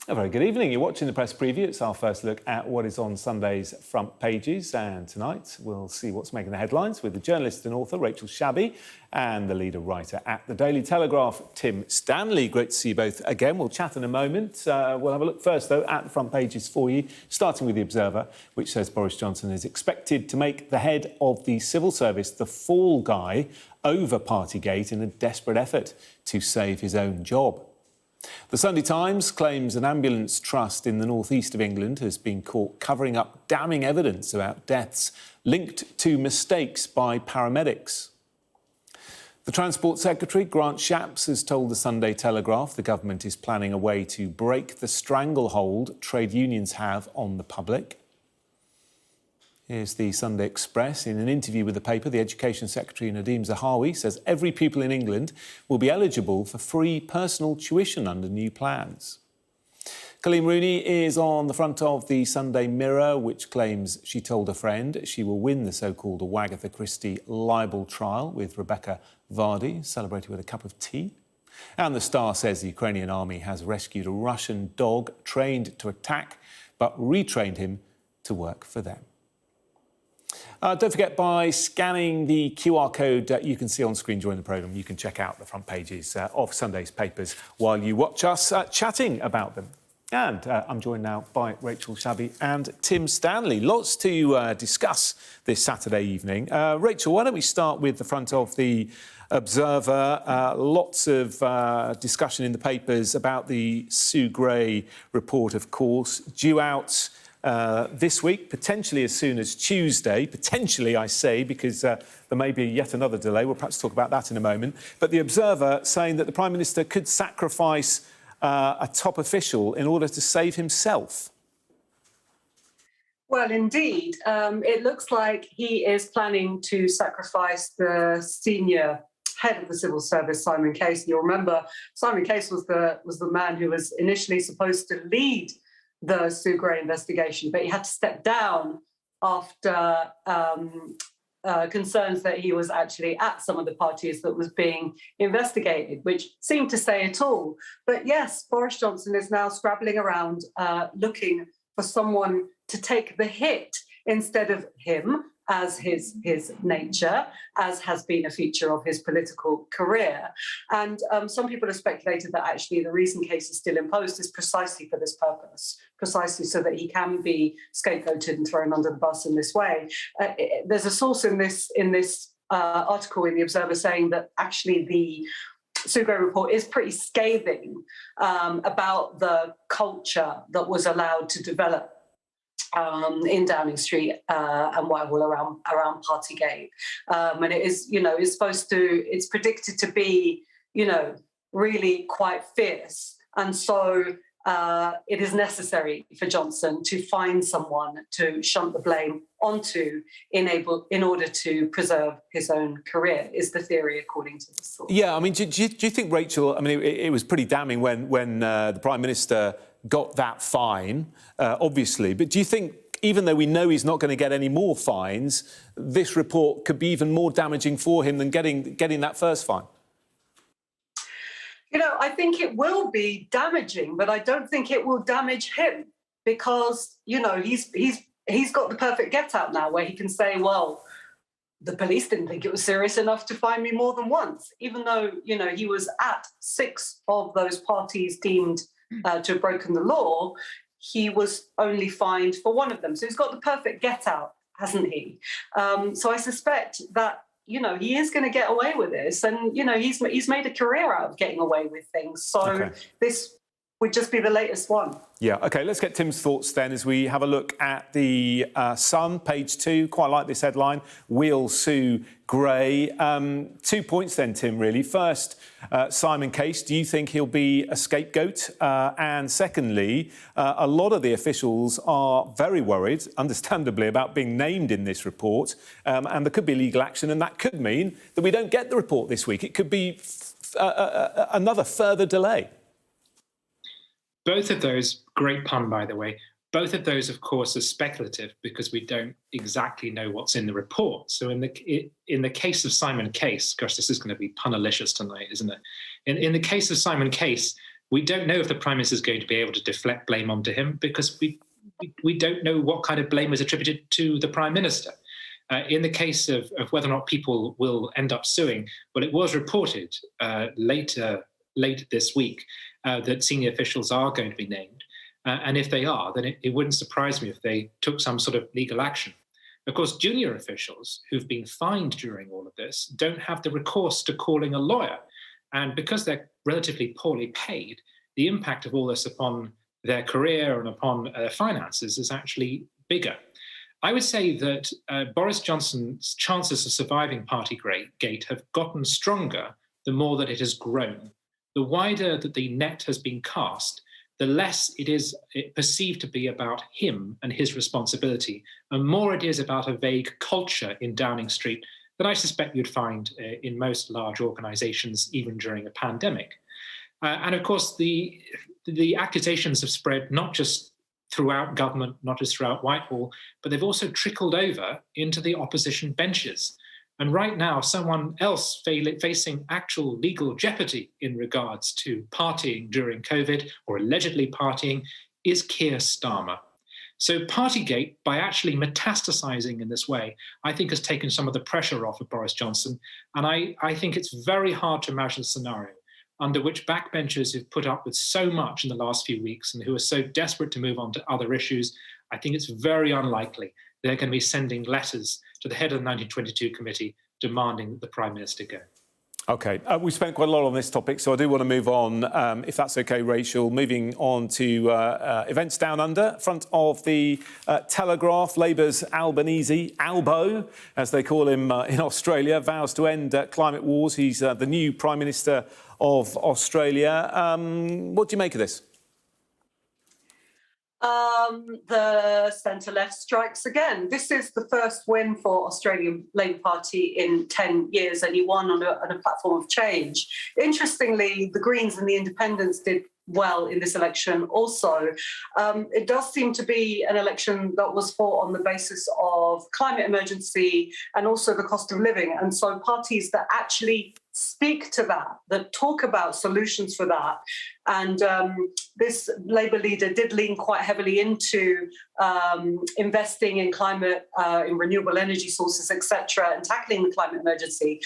A very good evening. You're watching the Press Preview. It's our first look at what is on Sunday's front pages. And tonight we'll see what's making the headlines with the journalist and author Rachel Shabi and the leader writer at the Daily Telegraph, Tim Stanley. Great to see you both again. We'll chat in a moment. We'll have a look first, though, at the front pages for you, starting with The Observer, which says Boris Johnson is expected to make the head of the civil service the fall guy over Partygate in a desperate effort to save his own job. The Sunday Times claims an ambulance trust in the northeast of England has been caught covering up damning evidence about deaths linked to mistakes by paramedics. The Transport Secretary, Grant Shapps, has told the Sunday Telegraph the government is planning a way to break the stranglehold trade unions have on the public. Here's the Sunday Express. In an interview with the paper, the Education Secretary, Nadeem Zahawi, says every pupil in England will be eligible for free personal tuition under new plans. Colleen Rooney is on the front of the Sunday Mirror, which claims she told a friend she will win the so-called Agatha Christie libel trial with Rebecca Vardy, celebrated with a cup of tea. And the Star says the Ukrainian army has rescued a Russian dog trained to attack, but retrained him to work for them. Don't forget, by scanning the QR code you can see on screen during the programme, you can check out the front pages of Sunday's papers while you watch us chatting about them. And I'm joined now by Rachel Shabi and Tim Stanley. Lots to discuss this Saturday evening. Rachel, why don't we start with the front of the Observer? Lots of discussion in the papers about the Sue Gray report, of course, due out this week, potentially as soon as Tuesday. Potentially, I say, because there may be yet another delay. We'll perhaps talk about that in a moment. But the Observer saying that the Prime Minister could sacrifice a top official in order to save himself. Well, indeed. It looks like he is planning to sacrifice the senior head of the civil service, Simon Case. You'll remember Simon Case was the man who was initially supposed to lead the Sue Gray investigation, but he had to step down after concerns that he was actually at some of the parties that was being investigated, which seemed to say it all. But yes, Boris Johnson is now scrabbling around looking for someone to take the hit instead of him, as his nature, as has been a feature of his political career. And some people have speculated that actually the reason Case is still in post is precisely for this purpose, precisely so that he can be scapegoated and thrown under the bus in this way. There's a source in this article in The Observer saying that actually the Sue Gray report is pretty scathing about the culture that was allowed to develop in Downing Street and Whitehall around Partygate, and it is, is supposed to. It's predicted to be, really quite fierce, and so it is necessary for Johnson to find someone to shunt the blame onto in order to preserve his own career, is the theory according to the source. Yeah, I mean, do you think, Rachel? I mean, it was pretty damning when the Prime Minister got that fine, obviously. But do you think, even though we know he's not going to get any more fines, this report could be even more damaging for him than getting that first fine? I think it will be damaging, but I don't think it will damage him because, he's got the perfect get-out now where he can say, well, the police didn't think it was serious enough to fine me more than once, even though, he was at 6 of those parties deemed to have broken the law. He was only fined for one of them. So he's got the perfect get-out, hasn't he? So I suspect that, he is going to get away with this. And, he's made a career out of getting away with things. So This would just be the latest one. Yeah, OK, let's get Tim's thoughts then as we have a look at the Sun, page 2. Quite like this headline, Wheel Sue Gray. 2 points then, Tim, really. First, Simon Case, do you think he'll be a scapegoat? And secondly, a lot of the officials are very worried, understandably, about being named in this report. And there could be legal action, and that could mean that we don't get the report this week. It could be another further delay. Both of those, great pun, by the way, both of those, of course, are speculative because we don't exactly know what's in the report. So in the case of Simon Case, gosh, this is going to be punalicious tonight, isn't it? In the case of Simon Case, We don't know if the Prime Minister is going to be able to deflect blame onto him because we don't know what kind of blame is attributed to the Prime Minister. In the case of whether or not people will end up suing, well, it was reported late this week that senior officials are going to be named. And if they are, then it wouldn't surprise me if they took some sort of legal action. Of course, junior officials who've been fined during all of this don't have the recourse to calling a lawyer. And because they're relatively poorly paid, the impact of all this upon their career and upon their finances is actually bigger. I would say that Boris Johnson's chances of surviving Partygate have gotten stronger the more that it has grown. The wider that the net has been cast, the less it is perceived to be about him and his responsibility, and more it is about a vague culture in Downing Street that I suspect you'd find in most large organizations, even during a pandemic. And of course, the accusations have spread not just throughout government, not just throughout Whitehall, but they've also trickled over into the opposition benches. And right now, someone else facing actual legal jeopardy in regards to partying during COVID, or allegedly partying, is Keir Starmer. So Partygate, by actually metastasizing in this way, I think has taken some of the pressure off of Boris Johnson. And I think it's very hard to imagine a scenario under which backbenchers who've put up with so much in the last few weeks and who are so desperate to move on to other issues, I think it's very unlikely they're going to be sending letters to the head of the 1922 committee demanding that the Prime Minister go. OK, we spent quite a lot on this topic, so I do want to move on, if that's OK, Rachel, moving on to events down under. Front of the Telegraph, Labour's Albanese, Albo, as they call him in Australia, vows to end climate wars. He's the new Prime Minister of Australia. What do you make of this? The centre-left strikes again. This is the first win for Australian Labour Party in 10 years, and he won on a platform of change. Interestingly, the Greens and the Independents did well in this election also. It does seem to be an election that was fought on the basis of climate emergency and also the cost of living. And so parties that actually speak to that talk about solutions for that. And this Labour leader did lean quite heavily into investing in climate, in renewable energy sources, etc., and tackling the climate emergency.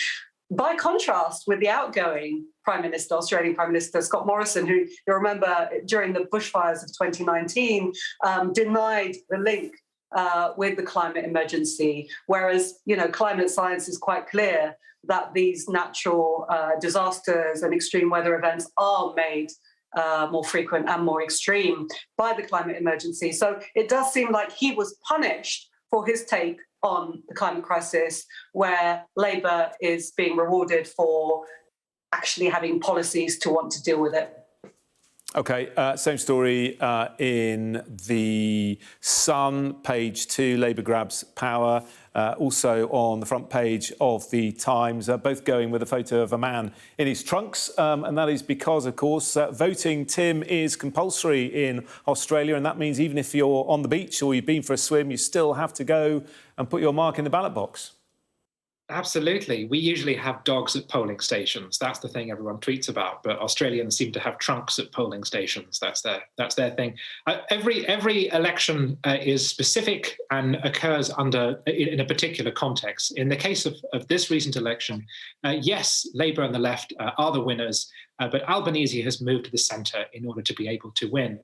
By contrast with the outgoing Prime Minister, Australian Prime Minister Scott Morrison, who you remember during the bushfires of 2019 denied the link with the climate emergency, whereas climate science is quite clear that these natural disasters and extreme weather events are made more frequent and more extreme by the climate emergency. So it does seem like he was punished for his take on the climate crisis, where Labour is being rewarded for actually having policies to want to deal with it. OK, same story in The Sun, page 2, Labour grabs power. Also on the front page of The Times, both going with a photo of a man in his trunks. And that is because, of course, voting, Tim, is compulsory in Australia. And that means even if you're on the beach or you've been for a swim, you still have to go and put your mark in the ballot box. Absolutely. We usually have dogs at polling stations. That's the thing everyone tweets about. But Australians seem to have trunks at polling stations. That's their thing. Every election is specific and occurs in a particular context. In the case of this recent election, yes, Labour and the left are the winners. But Albanese has moved to the centre in order to be able to win.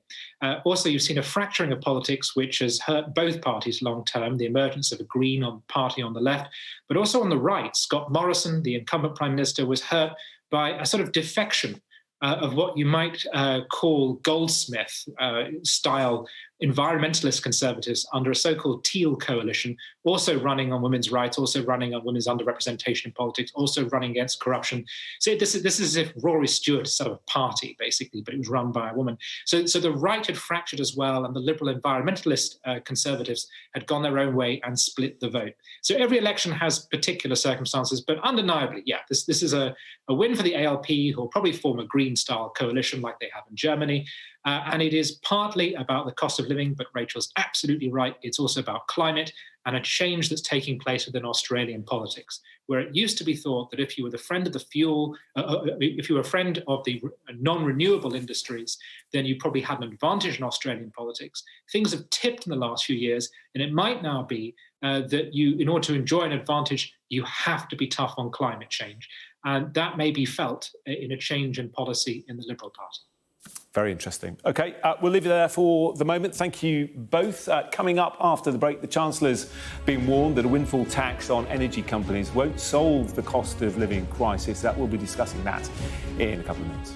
Also, you've seen a fracturing of politics, which has hurt both parties long term, the emergence of a Green party on the left, but also on the right. Scott Morrison, the incumbent Prime Minister, was hurt by a sort of defection of what you might call Goldsmith-style environmentalist conservatives under a so-called Teal coalition, also running on women's rights, also running on women's underrepresentation in politics, also running against corruption. So this is as if Rory Stewart set up a party, basically, but it was run by a woman. So the right had fractured as well, and the liberal environmentalist conservatives had gone their own way and split the vote. So every election has particular circumstances, but undeniably, yeah, this is a win for the ALP, who will probably form a Green-style coalition like they have in Germany. And it is partly about the cost of living, but Rachel's absolutely right. It's also about climate and a change that's taking place within Australian politics, where it used to be thought that if you were the friend of the fuel, if you were a friend of the non-renewable industries, then you probably had an advantage in Australian politics. Things have tipped in the last few years, and it might now be that you, in order to enjoy an advantage, you have to be tough on climate change. And that may be felt in a change in policy in the Liberal Party. Very interesting. OK, we'll leave you there for the moment. Thank you both. Coming up after the break, the Chancellor's been warned that a windfall tax on energy companies won't solve the cost of living crisis. We'll be discussing that in a couple of minutes.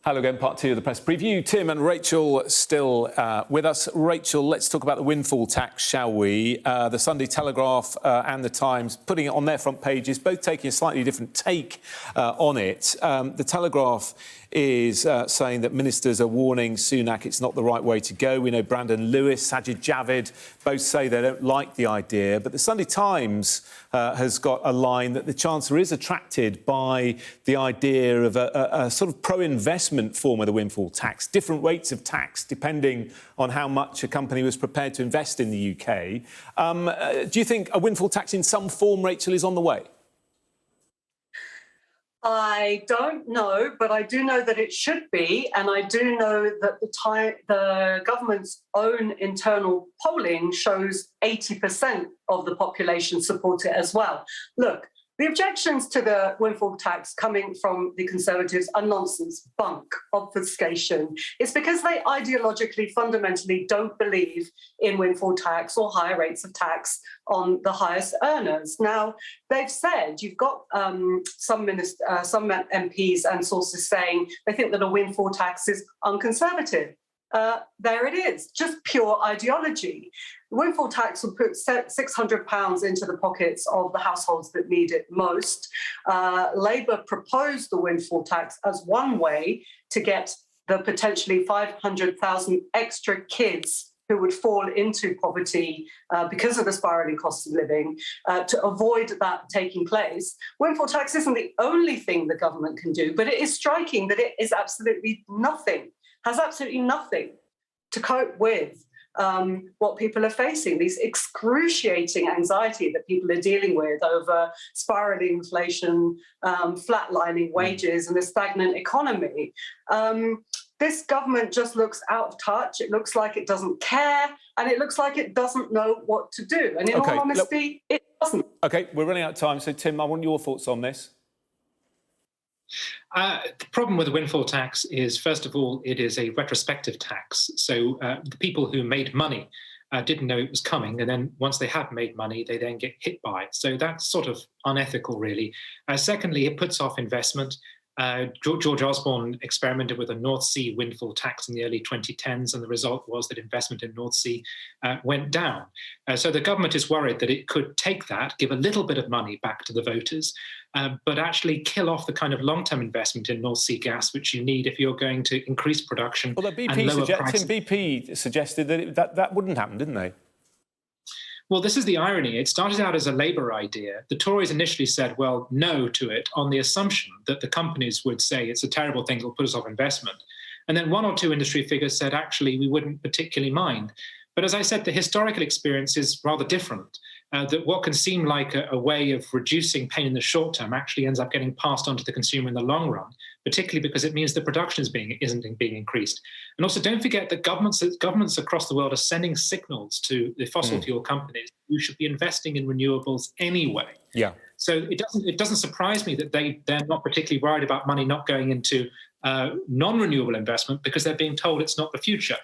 Hello again, part two of the press preview. Tim and Rachel still with us. Rachel, let's talk about the windfall tax, shall we? The Sunday Telegraph and the Times putting it on their front pages, both taking a slightly different take on it. The Telegraph is saying that ministers are warning Sunak it's not the right way to go. We know Brandon Lewis, Sajid Javid both say they don't like the idea. But the Sunday Times has got a line that the Chancellor is attracted by the idea of a sort of pro-investment form of the windfall tax, different rates of tax depending on how much a company was prepared to invest in the UK. Do you think a windfall tax in some form, Rachel, is on the way? I don't know, but I do know that it should be, and I do know that the government's own internal polling shows 80% of the population support it as well. Look, the objections to the windfall tax coming from the Conservatives are nonsense, bunk, obfuscation. It's because they ideologically, fundamentally don't believe in windfall tax or higher rates of tax on the highest earners. Now, they've said, you've got some MPs and sources saying they think that a windfall tax is unconservative. There it is, just pure ideology. The windfall tax will put £600 into the pockets of the households that need it most. Labour proposed the windfall tax as one way to get the potentially 500,000 extra kids who would fall into poverty because of the spiralling cost of living, to avoid that taking place. Windfall tax isn't the only thing the government can do, but it is striking that it is absolutely nothing, has absolutely nothing to cope with what people are facing, these excruciating anxiety that people are dealing with over spiralling inflation, flatlining wages and a stagnant economy. This government just looks out of touch. It looks like it doesn't care, and it looks like it doesn't know what to do. And in all honesty, it doesn't. OK, we're running out of time. So, Tim, I want your thoughts on this. The problem with the windfall tax is, first of all, it is a retrospective tax. So the people who made money didn't know it was coming. And then once they have made money, they then get hit by it. So that's sort of unethical, really. Secondly, it puts off investment. George Osborne experimented with a North Sea windfall tax in the early 2010s, and the result was that investment in North Sea went down. So the government is worried that it could take that, give a little bit of money back to the voters, but actually kill off the kind of long-term investment in North Sea gas, which you need if you're going to increase production and lower prices. BP suggested that that wouldn't happen, didn't they? Well, this is the irony. It started out as a Labour idea. The Tories initially said, well, no to it on the assumption that the companies would say it's a terrible thing, it'll put us off investment. And then one or two industry figures said, actually, we wouldn't particularly mind. But as I said, the historical experience is rather different. That what can seem like a way of reducing pain in the short term actually ends up getting passed on to the consumer in the long run, particularly because it means the production isn't being increased. And also, don't forget that governments across the world are sending signals to the fossil fuel companies who should be investing in renewables anyway. Yeah. So it doesn't surprise me that they're not particularly worried about money not going into non-renewable investment, because they're being told it's not the future.